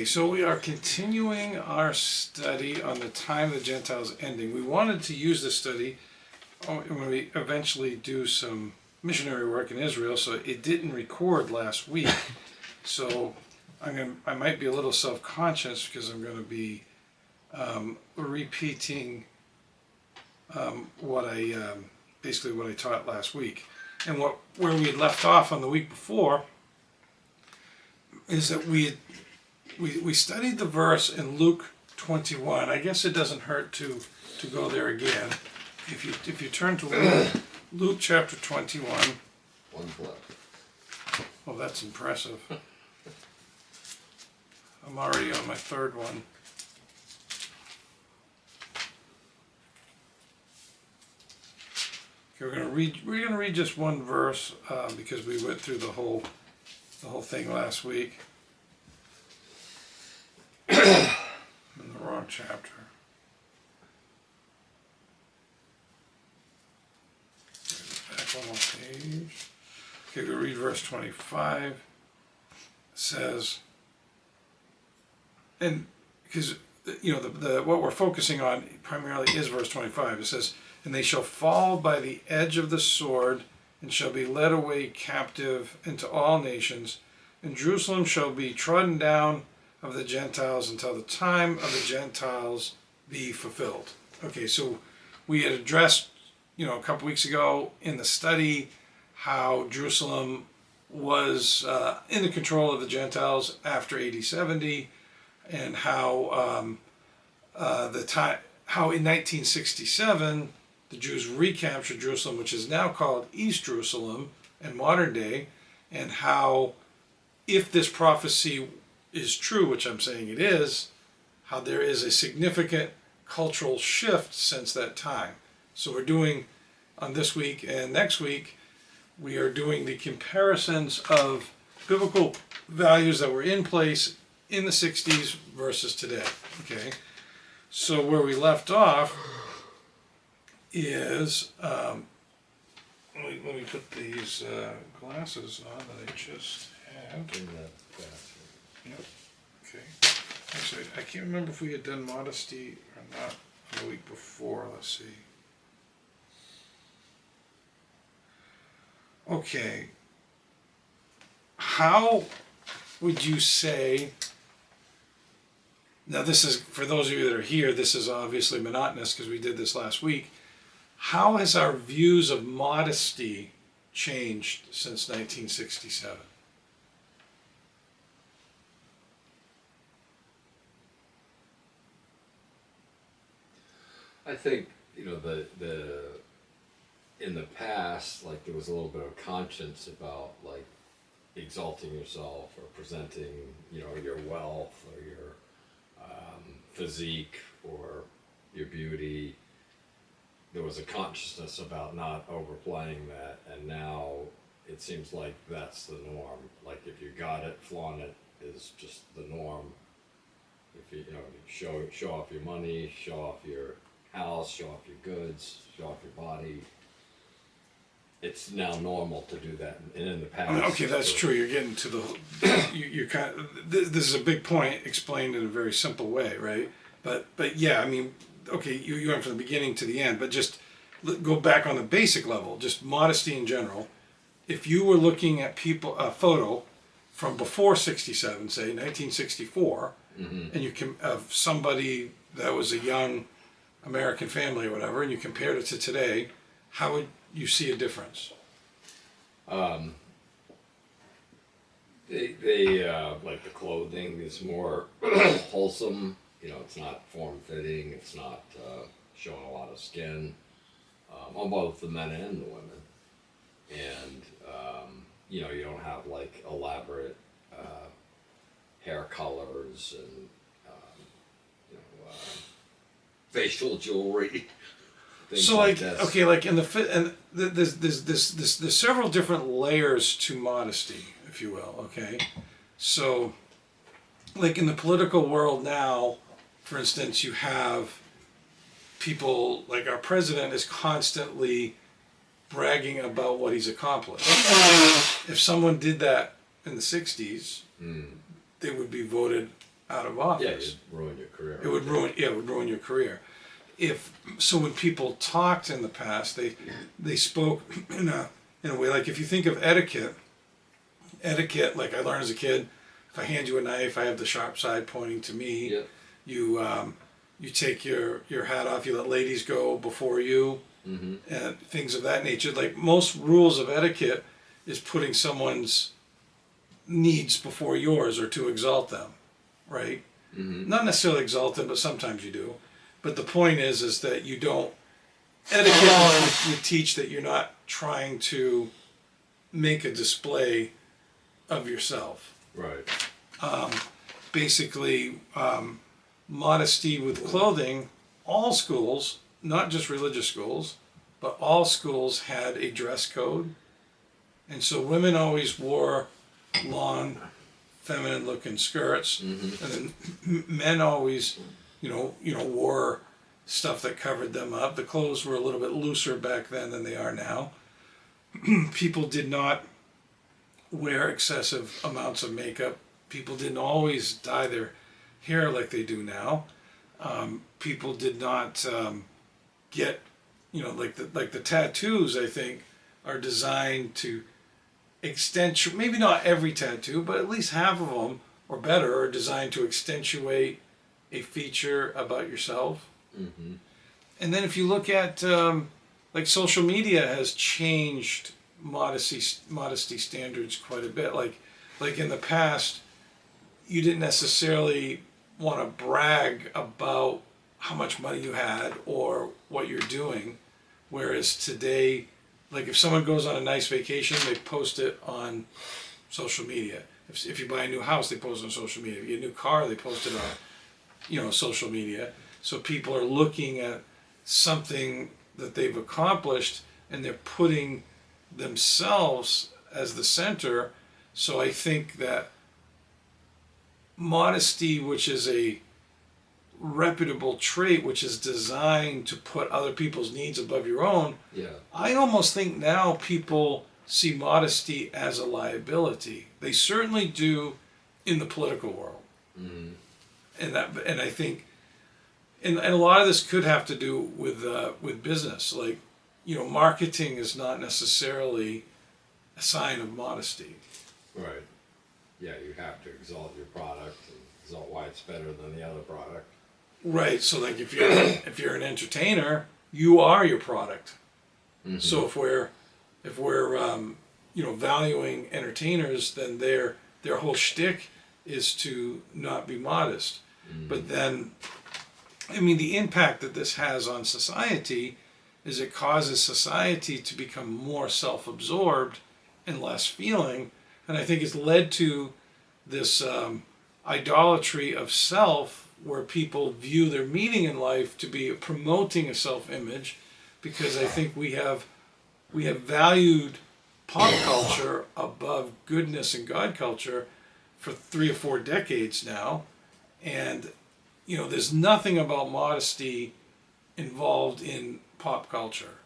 So we are continuing our study on the time of the Gentiles ending. We wanted to use this study when we eventually do some missionary work in Israel, so it didn't record last week. So I might be a little self-conscious because I'm going to be repeating basically what I taught last week. And where we had left off on the week before is that we studied the verse in Luke 21. I guess it doesn't hurt to go there again. If you turn to Luke chapter 21. One left. Oh, that's impressive. I'm already on my third one. Okay, we're gonna read just one verse because we went through the whole thing last week. In the wrong chapter. Back one more page. Okay, we'll read verse 25. It says, and because the what we're focusing on primarily is verse 25. It says, "And they shall fall by the edge of the sword, and shall be led away captive into all nations, and Jerusalem shall be trodden down of the Gentiles until the time of the Gentiles be fulfilled." Okay, so we had addressed, a couple weeks ago in the study how Jerusalem was in the control of the Gentiles after AD 70, and how in 1967 the Jews recaptured Jerusalem, which is now called East Jerusalem in modern day, and how if this prophecy is true, which I'm saying it is, how there is a significant cultural shift since that time. So we're doing, on this week and next week, we are doing the comparisons of biblical values that were in place in the 60s versus today. Okay, so where we left off is, let me put these glasses on that I just had. Yep. Okay. Actually, I can't remember if we had done modesty or not the week before. Let's see. Okay. How would you say, now this is, for those of you that are here, this is obviously monotonous because we did this last week. How has our views of modesty changed since 1967? I think the in the past, like, there was a little bit of conscience about, like, exalting yourself or presenting your wealth or your physique or your beauty. There was a consciousness about not overplaying that, and now it seems like that's the norm. Like, if you got it, flaunt it is just the norm. If you show off your money, show off your house, show off your goods, show off your body. It's now normal to do that, and in the past. Okay, that's true. You're getting to the. You're kind of. This is a big point explained in a very simple way, right? But yeah, I mean, okay, you went from the beginning to the end, but just go back on the basic level, just modesty in general. If you were looking at a photo from before 67, say 1964, and you can of somebody that was a young American family or whatever, and you compared it to today, how would you see a difference? They like, the clothing is more wholesome. It's not form-fitting. It's not showing a lot of skin on both the men and the women. And you don't have, like, elaborate hair colors and facial jewelry. So, like, okay, like in there's several different layers to modesty, if you will. Okay, so, like, in the political world now, for instance, you have people like our president is constantly bragging about what he's accomplished. If someone did that in the 60s, they would be voted out of Yeah, office. you'd ruin your career. It would ruin, yeah, it would ruin your career. So when people talked in the past, they spoke in a way, like if you think of etiquette, like I learned as a kid, if I hand you a knife, I have the sharp side pointing to me. Yep. You take your hat off, you let ladies go before you, Mm-hmm. and things of that nature. Like most rules of etiquette is putting someone's needs before yours or to exalt them, right? Mm-hmm. Not necessarily exalt them, but sometimes you do. But the point is that you don't, etiquette would teach that you're not trying to make a display of yourself. Right. Basically, modesty with clothing, all schools, not just religious schools, but all schools had a dress code. And so women always wore long, feminine looking skirts. Mm-hmm. And then men always, wore stuff that covered them up. The clothes were a little bit looser back then than they are now. People did not wear excessive amounts of makeup. People didn't always dye their hair like they do now. People did not get, like the tattoos, I think, are designed to extend, maybe not every tattoo, but at least half of them or better are designed to accentuate a feature about yourself. Mm-hmm. And then if you look at, like social media has changed modesty standards quite a bit. Like in the past, you didn't necessarily want to brag about how much money you had or what you're doing. Whereas today, like if someone goes on a nice vacation, they post it on social media. If you buy a new house, they post it on social media. If you get a new car, they post it on, social media. So people are looking at something that they've accomplished and they're putting themselves as the center. So I think that modesty, which is a reputable trait, which is designed to put other people's needs above your own, Yeah. I almost think now people see modesty as a liability. They certainly do in the political world. Mm-hmm. And I think, and a lot of this could have to do with business. Like, marketing is not necessarily a sign of modesty. Right. Yeah, you have to exalt your product and exalt why it's better than the other product. Right. So like if you're an entertainer, you are your product. Mm-hmm. So if we're valuing entertainers, then their whole shtick is to not be modest. Mm-hmm. But then, I mean, the impact that this has on society is it causes society to become more self-absorbed and less feeling. And I think it's led to this idolatry of self, where people view their meaning in life to be promoting a self-image, because I think we have valued pop culture above goodness and God culture for 3 or 4 decades now. And, there's nothing about modesty involved in pop culture.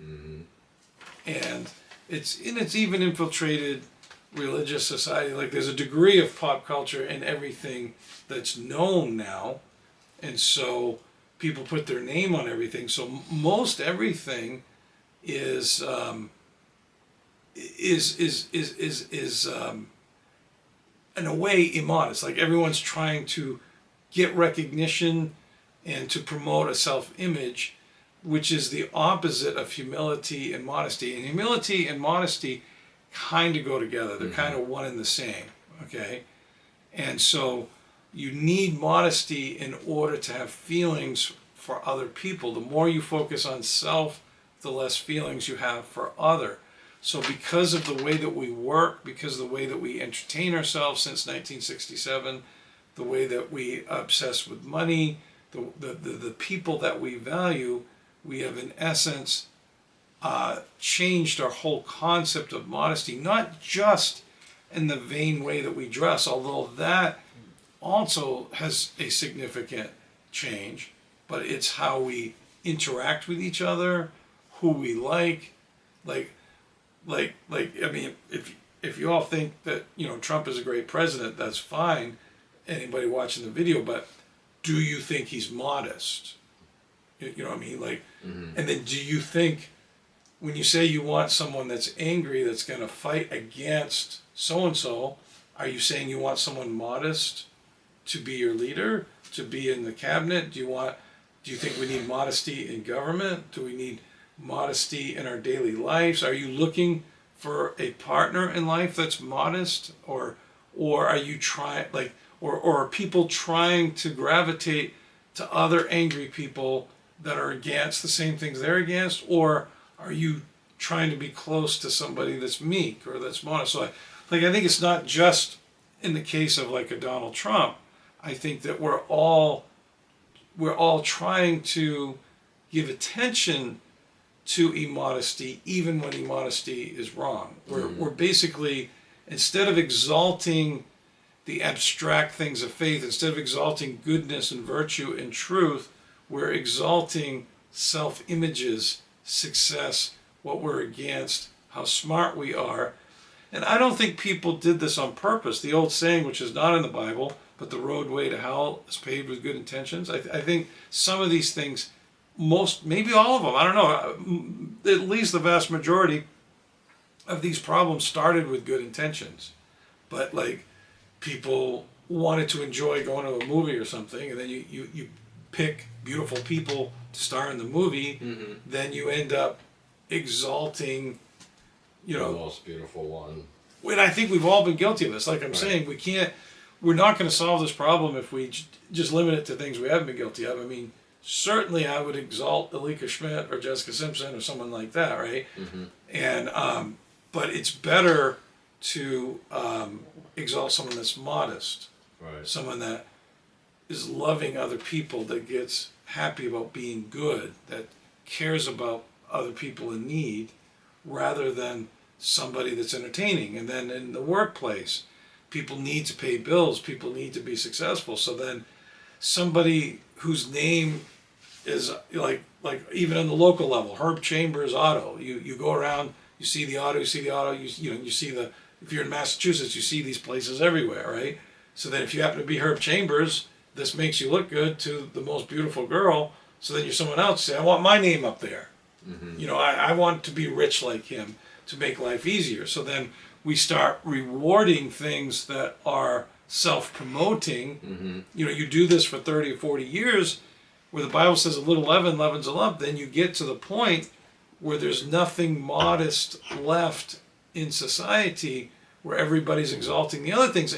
Mm-hmm. And it's even infiltrated religious society. Like there's a degree of pop culture in everything that's known now. And so people put their name on everything. So most everything is in a way immodest. Like everyone's trying to get recognition and to promote a self-image, which is the opposite of humility and modesty. And humility and modesty kind of go together. They're kind of one and the same, okay? And so you need modesty in order to have feelings for other people. The more you focus on self, the less feelings you have for other. So because of the way that we work, because of the way that we entertain ourselves since 1967, the way that we obsess with money, the people that we value, we have in essence changed our whole concept of modesty, not just in the vain way that we dress, although that also has a significant change, but it's how we interact with each other, who we like. I mean, if you all think that Trump is a great president, that's fine. anybody watching the video, but do you think he's modest? You know what I mean? Like, and then do you think when you say you want someone that's angry, that's going to fight against so and so, are you saying you want someone modest to be your leader, to be in the cabinet? Do you think we need modesty in government? Do we need modesty in our daily lives? Are you looking for a partner in life that's modest, or are you trying, like, or are people trying to gravitate to other angry people that are against the same things they're against, or are you trying to be close to somebody that's meek or that's modest? So I think it's not just in the case of like a Donald Trump. I think that we're all trying to give attention to immodesty, even when immodesty is wrong. We're basically, instead of exalting the abstract things of faith, instead of exalting goodness and virtue and truth, we're exalting self-images, success, what we're against, how smart we are. And I don't think people did this on purpose. The old saying, which is not in the Bible, but the roadway to hell is paved with good intentions. I think some of these things, maybe all of them, I don't know, at least the vast majority of these problems started with good intentions. But like, people wanted to enjoy going to a movie or something, and then you pick beautiful people to star in the movie, then you end up exalting, The most beautiful one. And I think we've all been guilty of this. Like I'm Right. saying, we're not going to solve this problem if we just limit it to things we haven't been guilty of. I mean, certainly I would exalt Alika Schmidt or Jessica Simpson or someone like that, right? And but it's better to exalt someone that's modest, Right. someone that is loving other people, that gets happy about being good, that cares about other people in need, rather than somebody that's entertaining. And then in the workplace, people need to pay bills, people need to be successful. So then somebody whose name is like even on the local level, Herb Chambers Auto, you go around, you see the auto, you see the, if you're in Massachusetts, you see these places everywhere, right? So then if you happen to be Herb Chambers, this makes you look good to the most beautiful girl. So then you're someone else, say, I want my name up there. I want to be rich like him to make life easier. So then we start rewarding things that are self-promoting. You do this for 30 or 40 years, where the Bible says a little leaven leavens a lump, then you get to the point where there's nothing modest left in society, where everybody's exalting the other things.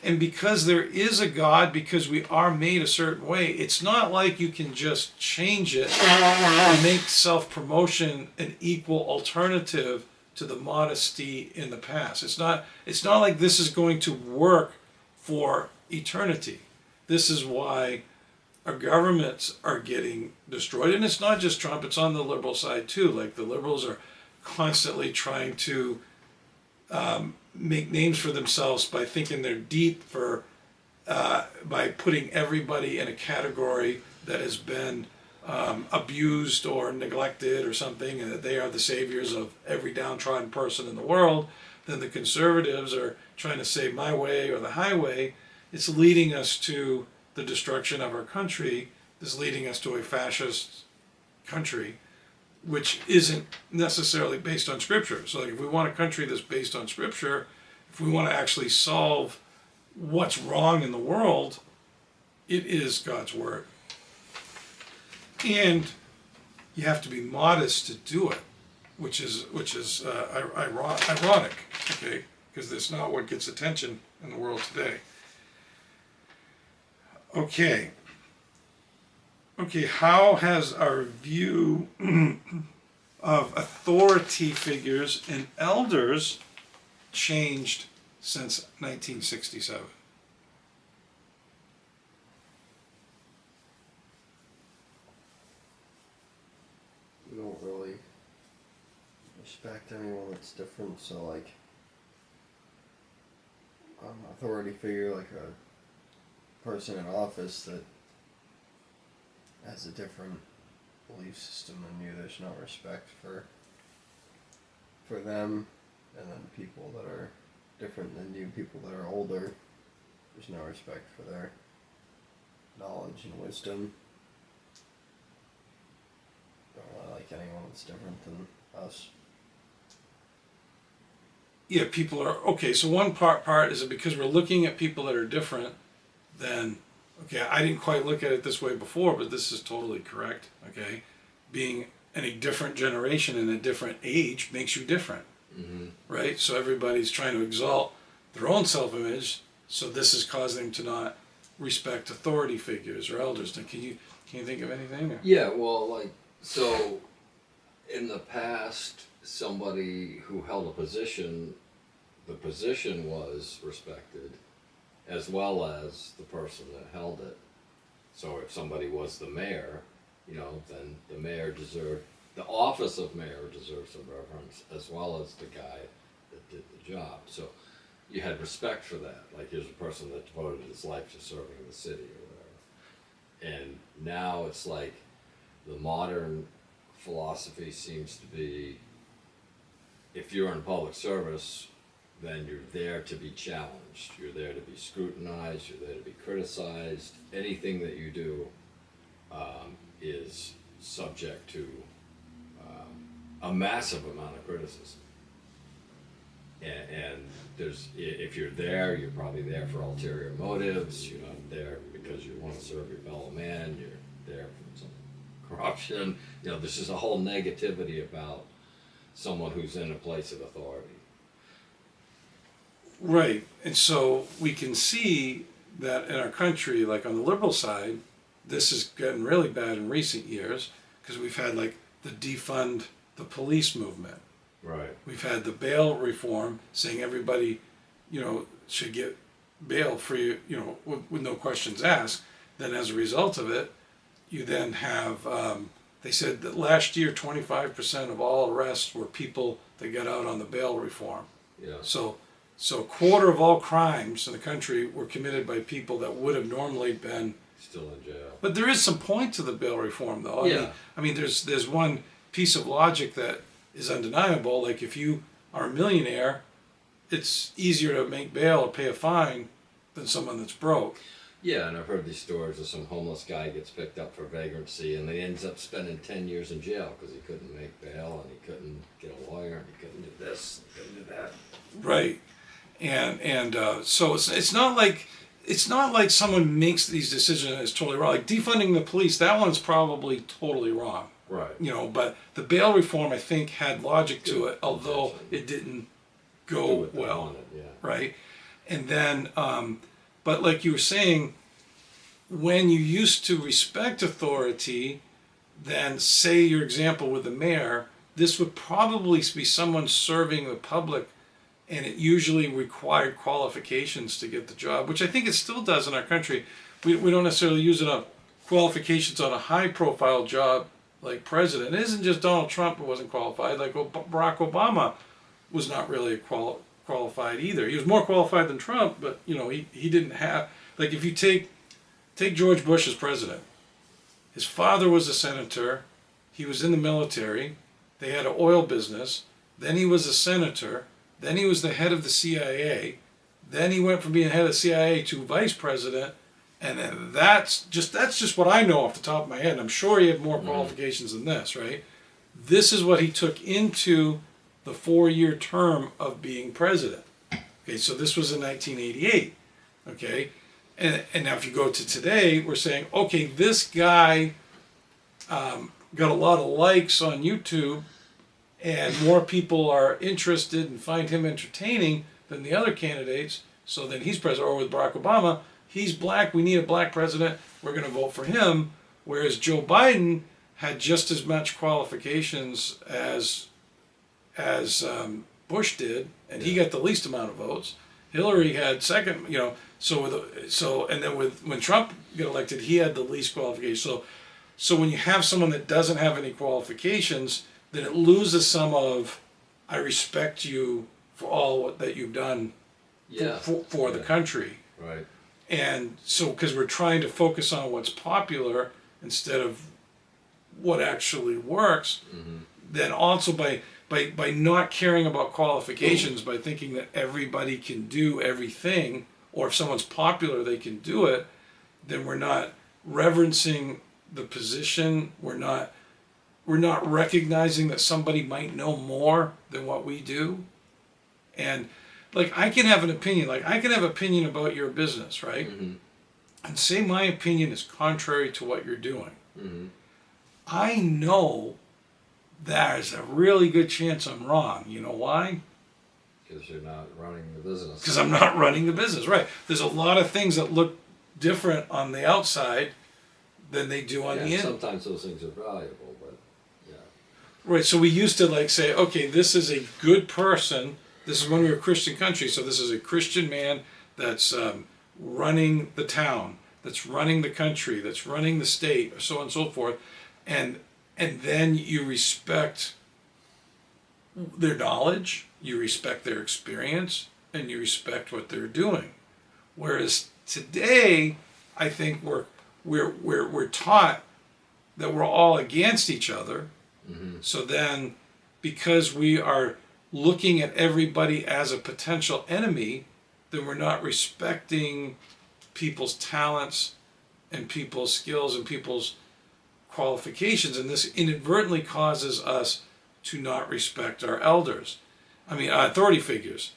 And because there is a God, because we are made a certain way, it's not like you can just change it and make self-promotion an equal alternative to the modesty in the past. It's not like this is going to work for eternity. This is why our governments are getting destroyed. And it's not just Trump, it's on the liberal side too. Like, the liberals are constantly trying to make names for themselves by thinking they're deep, by putting everybody in a category that has been abused or neglected or something, and that they are the saviors of every downtrodden person in the world. Then the conservatives are trying to say my way or the highway. It's leading us to the destruction of our country. Is leading us to a fascist country, which isn't necessarily based on Scripture. So, like, if we want a country that's based on Scripture, if we want to actually solve what's wrong in the world, it is God's Word. And you have to be modest to do it, which is ironic, okay? Because that's not what gets attention in the world today. Okay, how has our view of authority figures and elders changed since 1967? We don't really respect anyone that's different, so like authority figure, like a person in office that has a different belief system than you, there's no respect for them. And then people that are different than you, people that are older, there's no respect for their knowledge and wisdom. Don't really like anyone that's different than us. Yeah, people are okay. So one part is that because we're looking at people that are different, then okay, I didn't quite look at it this way before, but this is totally correct. Okay, being in a different generation and a different age makes you different, right? So everybody's trying to exalt their own self-image. So this has caused them to not respect authority figures or elders. Now, can you think of anything? Or? Yeah, well, like, so in the past, somebody who held a position, the position was respected as well as the person that held it. So if somebody was the mayor, you know, then the mayor deserved, the office of mayor deserves some reverence as well as the guy that did the job. So you had respect for that. Like, here's a person that devoted his life to serving the city or whatever. And now it's like the modern philosophy seems to be, if you're in public service, then you're there to be challenged. You're there to be scrutinized. You're there to be criticized. Anything that you do is subject to a massive amount of criticism. And there's, if you're there, you're probably there for ulterior motives. You're not there because you want to serve your fellow man. You're there for some corruption. You know, there's just a whole negativity about someone who's in a place of authority. Right, and so we can see that in our country, like on the liberal side, this has gotten really bad in recent years because we've had like the defund the police movement. Right. We've had the bail reform saying everybody, you know, should get bail free, you know, with no questions asked. Then as a result of it, you then have, they said that last year 25% of all arrests were people that got out on the bail reform. Yeah. So a quarter of all crimes in the country were committed by people that would have normally been Still in jail. But there is some point to the bail reform, though. Yeah. I mean, there's one piece of logic that is undeniable. Like if you are a millionaire, it's easier to make bail or pay a fine than someone that's broke. Yeah, and I've heard these stories of some homeless guy gets picked up for vagrancy and he ends up spending 10 years in jail because he couldn't make bail and he couldn't get a lawyer and he couldn't do this, he couldn't do that. Right, and so it's not like someone makes these decisions and it's totally wrong. Like defunding the police, that one's probably totally wrong. Right. You know, but the bail reform I think had logic to it, although it didn't go well. Wanted, yeah. Right, and then. But like you were saying, when you used to respect authority, then say your example with the mayor, this would probably be someone serving the public, and it usually required qualifications to get the job, which I think it still does in our country. We don't necessarily use it on qualifications on a high-profile job like president. It isn't just Donald Trump who wasn't qualified. Like Barack Obama was not really qualified either. He was more qualified than Trump, but you know he didn't have, like if you take George Bush as president, his father was a senator, he was in the military, they had an oil business, then he was a senator, then he was the head of the CIA, then he went from being head of the CIA to vice president, and then that's just what I know off the top of my head. And I'm sure he had more qualifications than this, right? This is what he took into the 4-year term of being president. Okay, so this was in 1988. Okay, and now if you go to today, we're saying, okay, this guy got a lot of likes on YouTube, and more people are interested and find him entertaining than the other candidates. So then he's president. Or with Barack Obama, he's black. We need a black president. We're going to vote for him. Whereas Joe Biden had just as much qualifications as Bush did, and he got the least amount of votes. Hillary had second, you know. And then when Trump got elected, he had the least qualifications. So when you have someone that doesn't have any qualifications, then it loses some of, I respect you for all that you've done for the country. Right. And so because we're trying to focus on what's popular instead of what actually works, then also by not caring about qualifications, by thinking that everybody can do everything, or if someone's popular, they can do it, then we're not reverencing the position. We're not recognizing that somebody might know more than what we do. And like, I can have an opinion, like I can have opinion about your business, right? Mm-hmm. And say my opinion is contrary to what you're doing. Mm-hmm. I know there's a really good chance I'm wrong. You know why? Because you're not running the business. Because I'm not running the business, right? There's a lot of things that look different on the outside than they do on the inside. Sometimes those things are valuable, but yeah. Right, so we used to like say, okay, this is a good person. This is when we were a Christian country, so this is a Christian man that's running the town, that's running the country, that's running the state, so on and so forth. And then you respect their knowledge, you respect their experience, and you respect what they're doing. Whereas today, I think we're taught that we're all against each other. Mm-hmm. So then, because we are looking at everybody as a potential enemy, then we're not respecting people's talents and people's skills and people's qualifications, and this inadvertently causes us to not respect our elders. I mean, authority figures.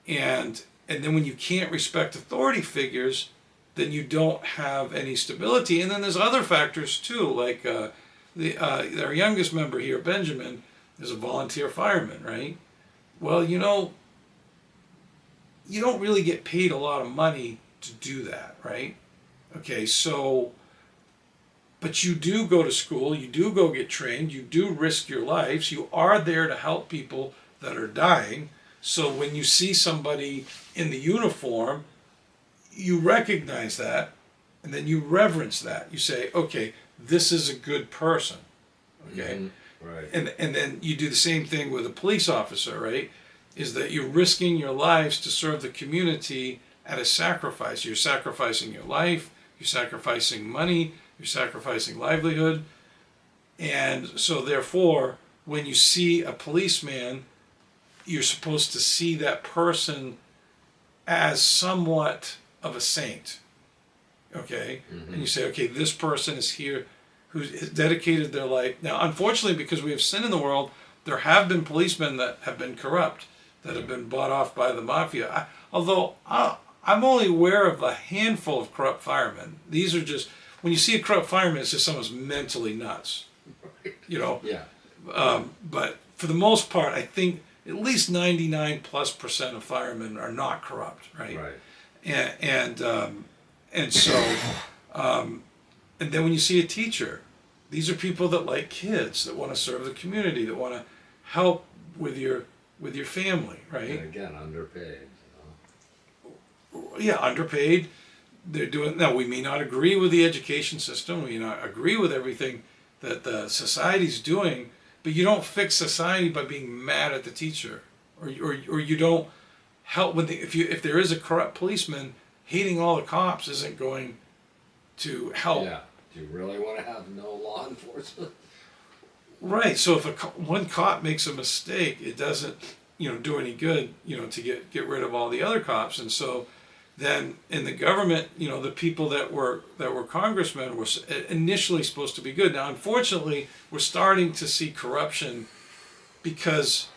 And then when you can't respect authority figures, then you don't have any stability. And then there's other factors too, like our youngest member here, Benjamin, is a volunteer fireman, right? Well, you know, you don't really get paid a lot of money to do that, right? Okay, so, but you do go to school, you do go get trained, you do risk your lives, you are there to help people that are dying. So when you see somebody in the uniform, you recognize that, and then you reverence that. You say, okay, this is a good person, okay? Mm-hmm. Right. And then you do the same thing with a police officer, right? Is that you're risking your lives to serve the community at a sacrifice. You're sacrificing your life, you're sacrificing money, you're sacrificing livelihood. And so therefore, when you see a policeman, you're supposed to see that person as somewhat of a saint, okay? Mm-hmm. And you say, okay, this person is here who's dedicated their life. Now, unfortunately, because we have sin in the world, there have been policemen that have been corrupt, that have been bought off by the mafia. Although I'm only aware of a handful of corrupt firemen. These are just, when you see a corrupt fireman, it's just someone's mentally nuts, you know? Yeah. But for the most part, I think at least 99+% of firemen are not corrupt, right? Right. And so, and then when you see a teacher, these are people that like kids, that want to serve the community, that want to help with your family, right? And again, underpaid. You know? Yeah, underpaid. They're doing. Now, we may not agree with the education system. We may not agree with everything that the society's doing, but you don't fix society by being mad at the teacher, or you don't help when if there is a corrupt policeman, hating all the cops isn't going to help. Yeah. Do you really want to have no law enforcement? Right. So if one cop makes a mistake, it doesn't do any good to get rid of all the other cops. And so then in the government, the people that were congressmen were initially supposed to be good. Now, unfortunately, we're starting to see corruption because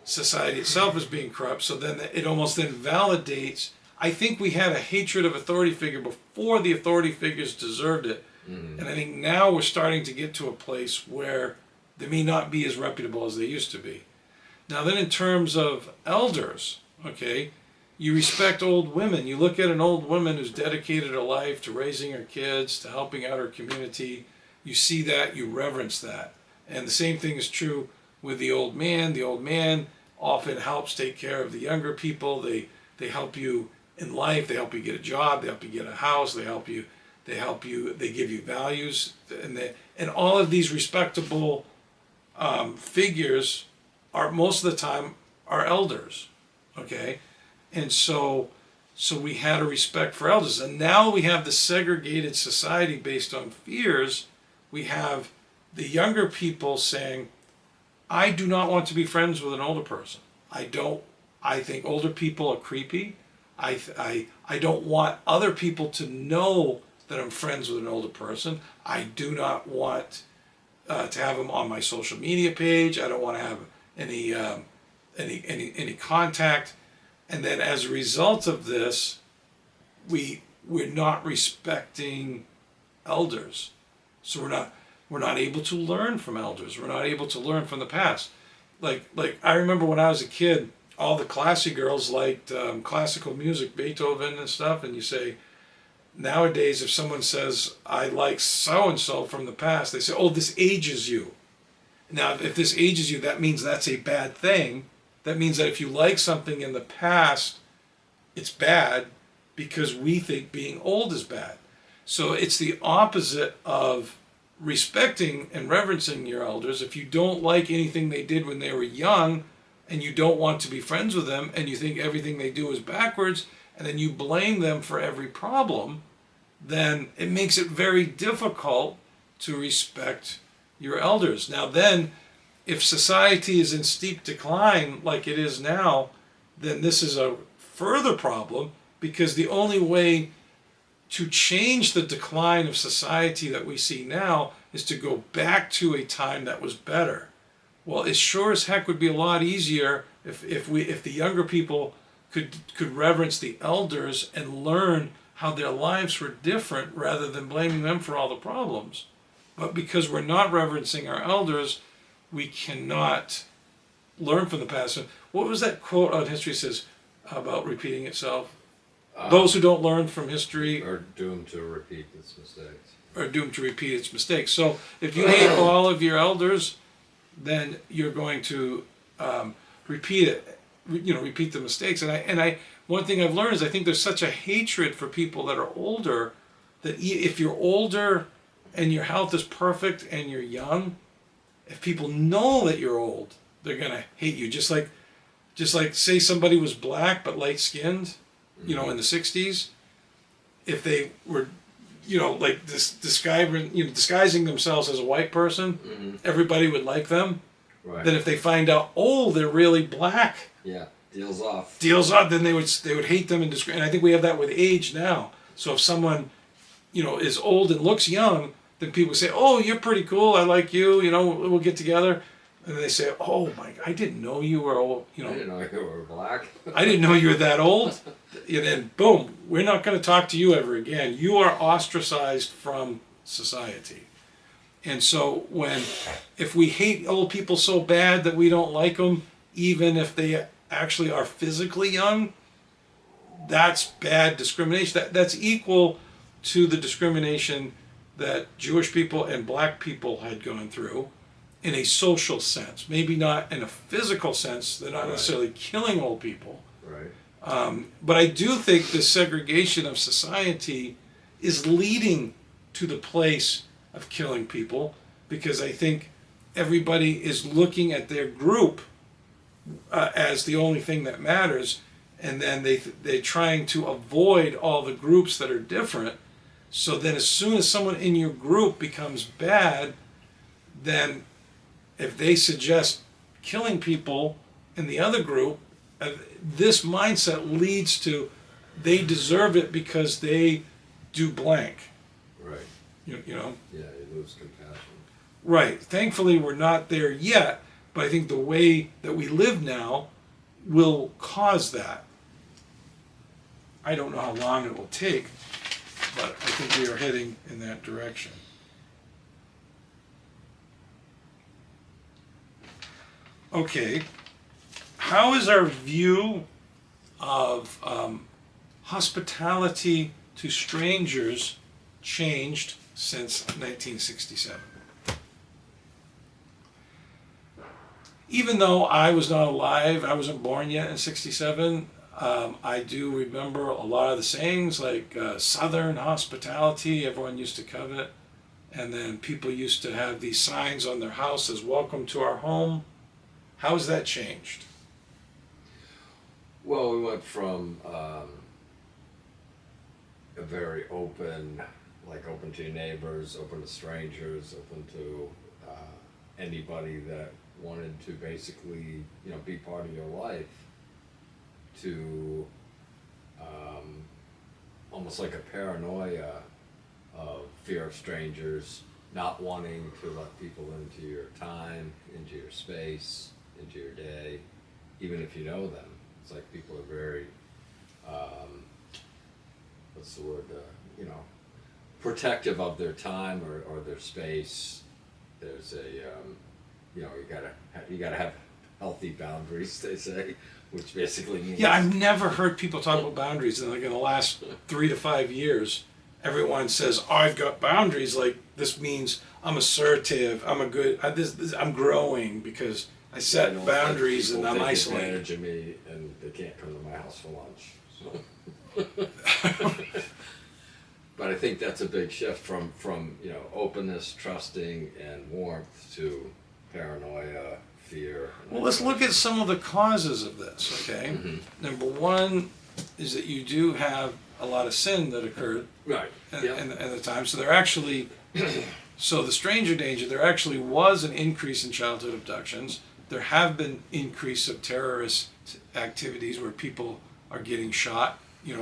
society itself is being corrupt. So then it almost then validates. I think we had a hatred of authority figure before the authority figures deserved it. Mm-hmm. And I think now we're starting to get to a place where they may not be as reputable as they used to be. Now then, in terms of elders, okay, you respect old women. You look at an old woman who's dedicated her life to raising her kids, to helping out her community. You see that, you reverence that. And the same thing is true with the old man. The old man often helps take care of the younger people. They help you in life. They help you get a job. They help you get a house. They give you values. And all of these respectable figures are most of the time our elders, okay? And so we had a respect for elders. And now we have the segregated society based on fears. We have the younger people saying, I do not want to be friends with an older person. I think older people are creepy. I don't want other people to know that I'm friends with an older person. I do not want to have them on my social media page. I don't want to have any contact. And then as a result of this, we're not respecting elders. So we're not able to learn from elders. We're not able to learn from the past. Like I remember when I was a kid, all the classy girls liked classical music, Beethoven and stuff, and you say, nowadays if someone says, I like so-and-so from the past, they say, oh, this ages you. Now, if this ages you, that means that's a bad thing. That means that if you like something in the past, it's bad because we think being old is bad. So it's the opposite of respecting and reverencing your elders. If you don't like anything they did when they were young and you don't want to be friends with them and you think everything they do is backwards and then you blame them for every problem, then it makes it very difficult to respect your elders. Now then, if society is in steep decline like it is now, then this is a further problem, because the only way to change the decline of society that we see now is to go back to a time that was better. Well, it sure as heck would be a lot easier if the younger people could reverence the elders and learn how their lives were different rather than blaming them for all the problems. But because we're not reverencing our elders, we cannot learn from the past. So what was that quote on history says about repeating itself? Those who don't learn from history are doomed to repeat its mistakes. Are doomed to repeat its mistakes. So if you hate all of your elders, then you're going to repeat it. Repeat the mistakes. And I one thing I've learned is I think there's such a hatred for people that are older, that if you're older and your health is perfect and you're young, if people know that you're old, they're gonna hate you. Just like say somebody was black but light skinned, in the 60s, if they were, like disguising themselves as a white person, everybody would like them. Right. Then if they find out, oh, they're really black, yeah, deals off. Then they would hate them and discriminate. And I think we have that with age now. So if someone, is old and looks young, then people say, oh, you're pretty cool, I like you, we'll get together. And they say, oh my, I didn't know you were old, I didn't know you were black. I didn't know you were that old. And then boom, we're not going to talk to you ever again. You are ostracized from society. And so if we hate old people so bad that we don't like them, even if they actually are physically young, that's bad discrimination. That's equal to the discrimination that Jewish people and black people had gone through in a social sense. Maybe not in a physical sense. They're not necessarily killing old people. Right. But I do think the segregation of society is leading to the place of killing people, because I think everybody is looking at their group as the only thing that matters, and then they're trying to avoid all the groups that are different. So then as soon as someone in your group becomes bad, then if they suggest killing people in the other group, this mindset leads to they deserve it because they do blank. Right. You know? Yeah, you lose compassion. Right. Thankfully, we're not there yet, but I think the way that we live now will cause that. I don't know how long it will take, but I think we are heading in that direction. Okay, how is our view of hospitality to strangers changed since 1967? Even though I was not alive, I wasn't born yet in 67, I do remember a lot of the sayings, like Southern hospitality, everyone used to covet. And then people used to have these signs on their houses, welcome to our home. How has that changed? Well, we went from a very open, open to your neighbors, open to strangers, open to anybody that wanted to basically, be part of your life, to almost like a paranoia of fear of strangers, not wanting to let people into your time, into your space, into your day, even if you know them. It's like people are very, what's the word, protective of their time or their space. There's a, you gotta have healthy boundaries, they say, which basically means. Yeah, I've never heard people talk about boundaries, and like in the last 3 to 5 years, everyone says, "Oh, I've got boundaries." Like this means I'm assertive. I'm a good. I'm growing because I set don't boundaries and let I'm people take isolated. advantage of me, and they can't come to my house for lunch. So. But I think that's a big shift from openness, trusting, and warmth to paranoia, fear. Well, let's look at some of the causes of this. Okay, Number one is that you do have a lot of sin that occurred Right. in the time. So there actually, so the stranger danger, there actually was an increase in childhood abductions. There have been increase of terrorist activities where people are getting shot,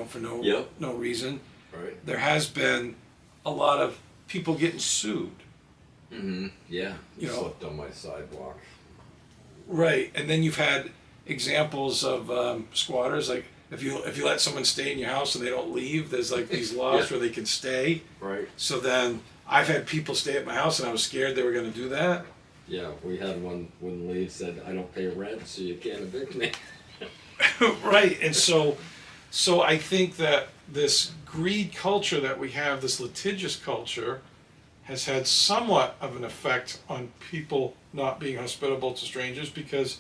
for no reason. Right. There has been a lot of people getting sued. Yeah. You know. Slipped on my sidewalk. Right, and then you've had examples of squatters, like if you let someone stay in your house and they don't leave, there's like these laws Yeah. where they can stay. Right. So then I've had people stay at my house and I was scared they were going to do that. Yeah, we had one wouldn't leave, said, "I don't pay rent, so you can't evict me." Right, and so I think that this greed culture that we have, this litigious culture, has had somewhat of an effect on people not being hospitable to strangers because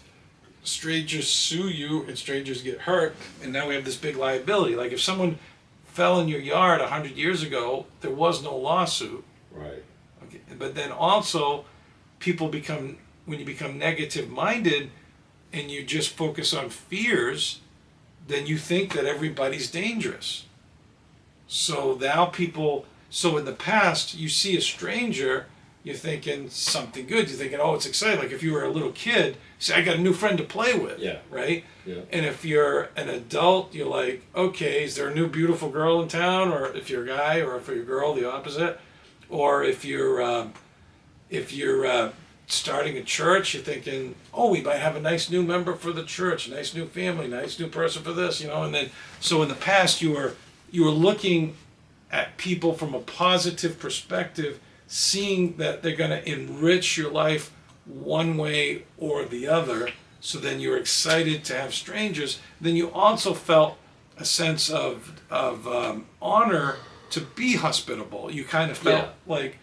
strangers sue you and strangers get hurt, and now we have this big liability. Like if someone fell in your yard 100 years ago, there was no lawsuit. Right. Okay. But then also, when you become negative minded and you just focus on fears, then you think that everybody's dangerous. So now so in the past, you see a stranger, you're thinking something good. You're thinking, oh, it's exciting. Like if you were a little kid, you say, I got a new friend to play with. Yeah. Right? Yeah. And if you're an adult, you're like, okay, is there a new beautiful girl in town? Or if you're a guy, or if you're a girl, the opposite. Or if you're starting a church, you're thinking, oh, we might have a nice new member for the church, nice new family, nice new person for this, And then, so in the past, you were looking at people from a positive perspective, seeing that they're going to enrich your life one way or the other. So then you're excited to have strangers. Then you also felt a sense of honor to be hospitable. You kind of felt like,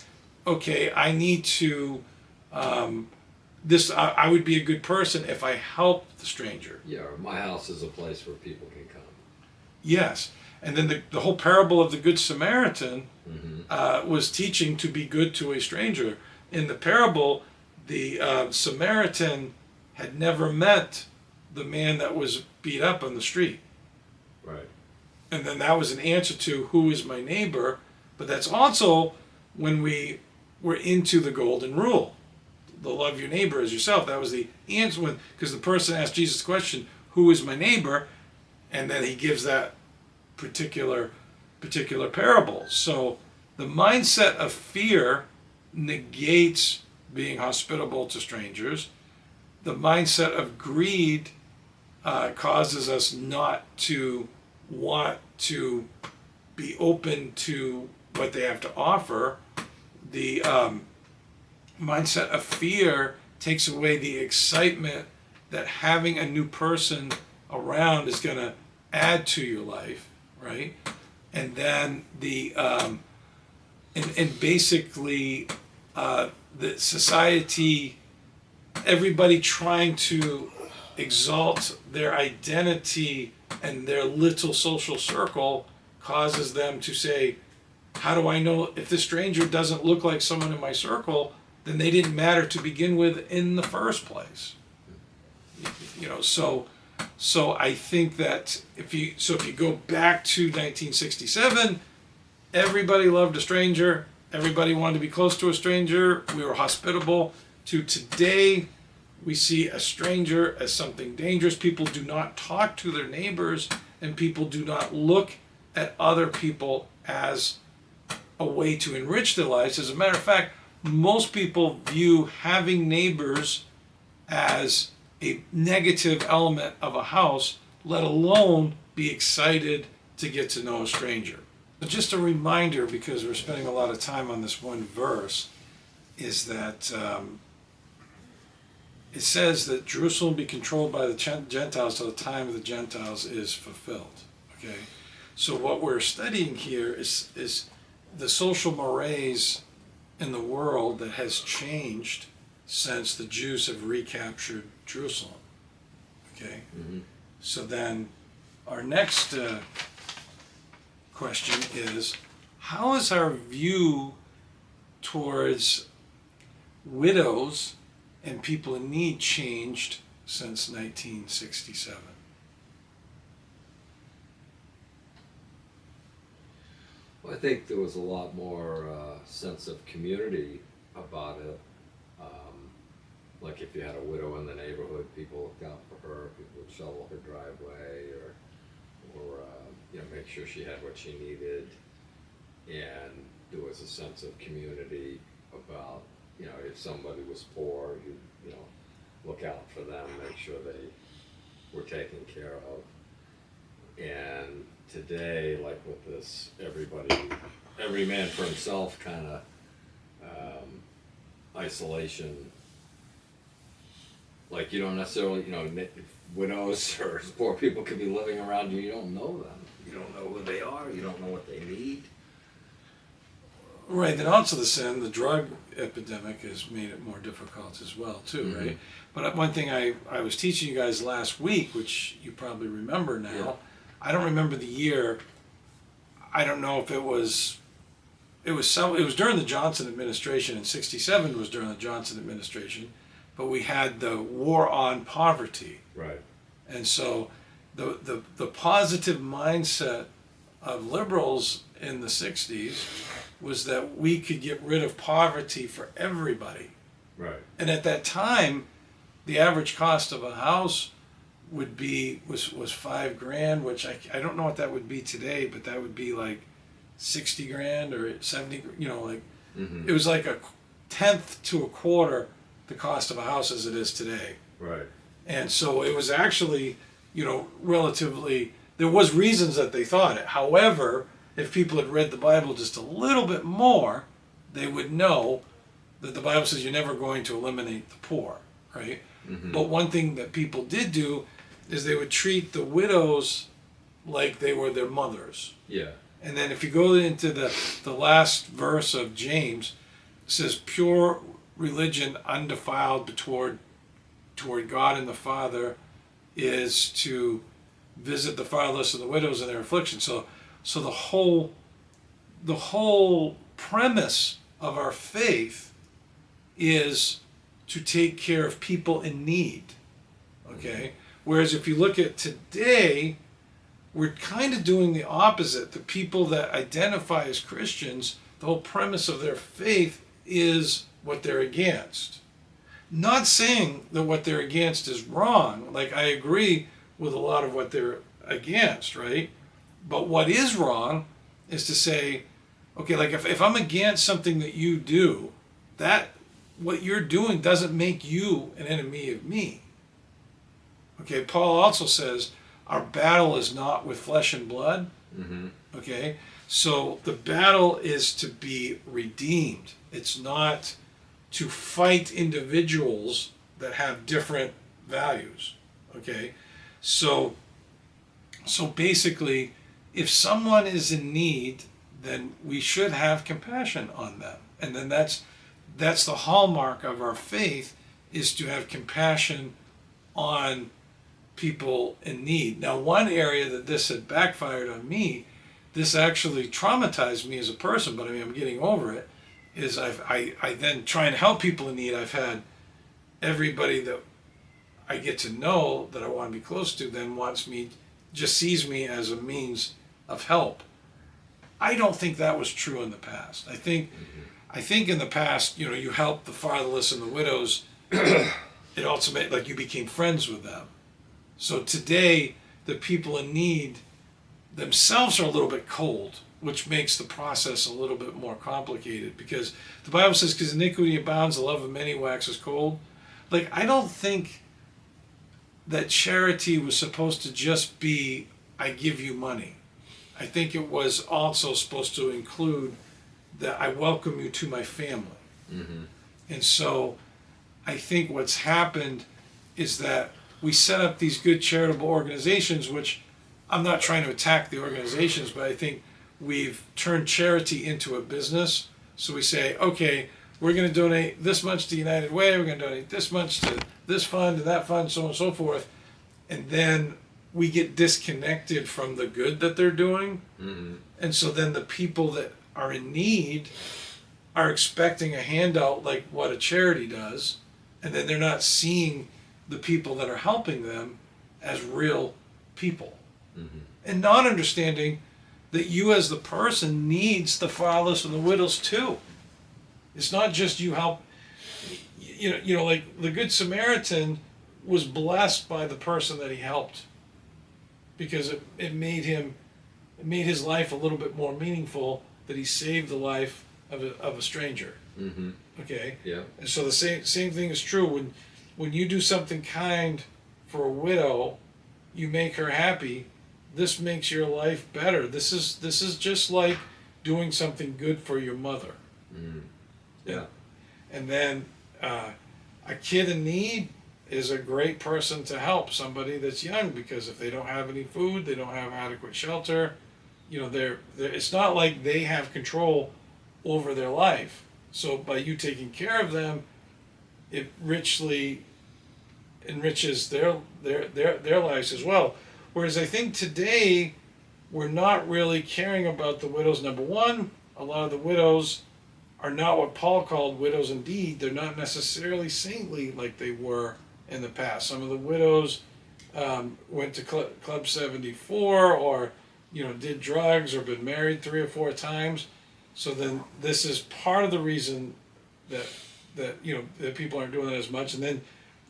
okay, I need to. I would be a good person if I helped the stranger. Yeah, my house is a place where people can come. Yes. And then the whole parable of the Good Samaritan was teaching to be good to a stranger. In the parable, the Samaritan had never met the man that was beat up on the street. Right. And then that was an answer to who is my neighbor. But that's also when we were into the golden rule. The love your neighbor as yourself. That was the answer because the person asked Jesus the question, who is my neighbor? And then he gives that particular parable. So the mindset of fear negates being hospitable to strangers. The mindset of greed causes us not to want to be open to what they have to offer. The mindset of fear takes away the excitement that having a new person around is going to add to your life, right? And then basically the society, everybody trying to exalt their identity and their little social circle causes them to say, how do I know if this stranger doesn't look like someone in my circle, then they didn't matter to begin with in the first place. So I think that if you go back to 1967, everybody loved a stranger, everybody wanted to be close to a stranger, we were hospitable. To today, we see a stranger as something dangerous. People do not talk to their neighbors, and people do not look at other people as a way to enrich their lives. As a matter of fact, most people view having neighbors as a negative element of a house, let alone be excited to get to know a stranger. But just a reminder, because we're spending a lot of time on this one verse, is that it says that Jerusalem will be controlled by the Gentiles till the time of the Gentiles is fulfilled. Okay, so what we're studying here is the social mores in the world that has changed since the Jews have recaptured Jerusalem. Okay, so then our next question is, how is our view towards widows and people in need changed since 1967? Well, I think there was a lot more sense of community about it. Like if you had a widow in the neighborhood, people looked out for her, people would shovel her driveway, or make sure she had what she needed. And there was a sense of community about, if somebody was poor, you look out for them, make sure they were taken care of. And today, like with this, every man for himself kind of isolation. Like you don't necessarily, widows or poor people could be living around you. You don't know them. You don't know who they are. You don't know what they need. Right, and also the drug epidemic has made it more difficult as well, too, right? But one thing I was teaching you guys last week, which you probably remember now, Yeah. I don't remember the year. I don't know if it was during the Johnson administration, and 67 was during the Johnson administration, but we had the war on poverty. Right. And so the positive mindset of liberals in the 60s was that we could get rid of poverty for everybody. Right. And at that time, the average cost of a house was $5,000, which I don't know what that would be today, but that would be like 60 grand or 70, it was like a tenth to a quarter the cost of a house as it is today. Right. And so it was actually, relatively, there was reasons that they thought it. However, if people had read the Bible just a little bit more, they would know that the Bible says you're never going to eliminate the poor, right? But one thing that people did do is they would treat the widows like they were their mothers. Yeah. And then if you go into the last verse of James, it says, pure religion undefiled toward God and the Father is to visit the fatherless and the widows in their affliction. So the whole premise of our faith is to take care of people in need. Okay? Whereas if you look at today, we're kind of doing the opposite. The people that identify as Christians, the whole premise of their faith is what they're against. Not saying that what they're against is wrong. Like, I agree with a lot of what they're against, right? But what is wrong is to say, okay, like if I'm against something that you do, that what you're doing doesn't make you an enemy of me. Okay, Paul also says our battle is not with flesh and blood. Okay, so the battle is to be redeemed. It's not to fight individuals that have different values. Okay, so basically, if someone is in need, then we should have compassion on them, and then that's the hallmark of our faith, is to have compassion on people in need. Now, one area that this had backfired on me, this actually traumatized me as a person, but I mean, I'm getting over it, is I then trying to help people in need. I've had everybody that I get to know that I want to be close to then just sees me as a means of help. I don't think that was true in the past. I think in the past, you helped the fatherless and the widows. It also made, like, you became friends with them. So today, the people in need, themselves are a little bit cold, which makes the process a little bit more complicated, because the Bible says, because iniquity abounds, the love of many waxes cold. Like, I don't think that charity was supposed to just be, I give you money. I think it was also supposed to include that I welcome you to my family. Mm-hmm. And so I think what's happened is that we set up these good charitable organizations, which I'm not trying to attack the organizations, but I think we've turned charity into a business. So we say, okay, we're going to donate this much to United Way, we're going to donate this much to this fund and that fund, so on and so forth. And then we get disconnected from the good that they're doing. Mm-hmm. And so then the people that are in need are expecting a handout like what a charity does. And then they're not seeing the people that are helping them as real people. Mm-hmm. And not understanding that you as the person needs the fatherless and the widows too. It's not just you help, you know, like the Good Samaritan was blessed by the person that he helped, because it made his life a little bit more meaningful, that he saved the life of a stranger. Mm-hmm. Okay? Yeah. And so the same thing is true when you do something kind for a widow, you make her happy. This makes your life better. This is just like doing something good for your mother. Mm-hmm. Yeah. And then a kid in need is a great person to help somebody that's young, because if they don't have any food, they don't have adequate shelter, you know, they're it's not like they have control over their life. So by you taking care of them, it richly enriches their lives as well. Whereas I think today we're not really caring about the widows. Number one, a lot of the widows are not what Paul called widows indeed. They're not necessarily saintly like they were in the past. Some of the widows went to Club 74, or did drugs, or been married 3 or 4 times. So then this is part of the reason that that people aren't doing that as much. And then